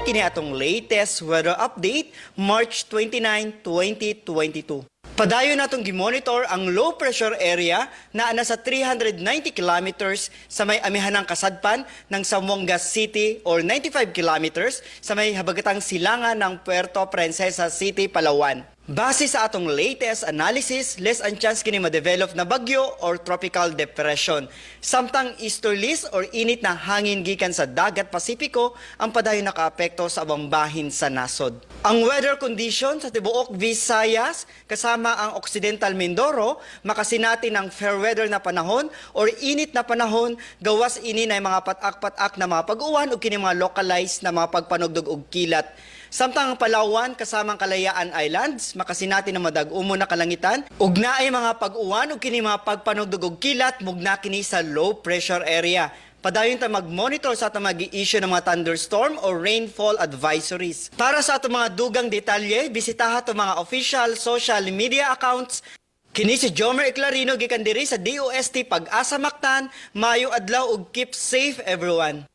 kini atong latest weather update, March 29, 2022. Padayon natong gimonitor ang low pressure area na ana sa 390 kilometers sa may amihanang kasadpan ng Zamboanga City or 95 kilometers sa may habagatang silangan ng Puerto Princesa City, Palawan. Base sa atong latest analysis, less ang chance kini ma-develop na bagyo or tropical depression. Samtang easterlies or init na hangin gikan sa dagat Pasipiko ang padayon nakaapekto sa abang bahin sa nasod. Ang weather condition sa tibuok Visayas kasama ang Occidental Mindoro makasinati ng fair weather na panahon or init na panahon gawas ini na mga patak-patak na mga pag-uwan o kini mga localized na mga pagpanugdog og kilat. Samtang ang Palawan kasamang Kalayaan Islands makasinati na madag-umo na kalangitan ug naay mga pag-uwan ug kini mga pagpanugdog og kilat mugna kini sa low pressure area. Padayon ta mag-monitor sa atong mag-i-issue ng mga thunderstorm or rainfall advisories. Para sa atong mga dugang detalye, bisitaha atong mga official social media accounts. Kini si Jomer Eclarino gikan diri sa DOST Pag-asa Mactan. Maayong adlaw ug keep safe everyone.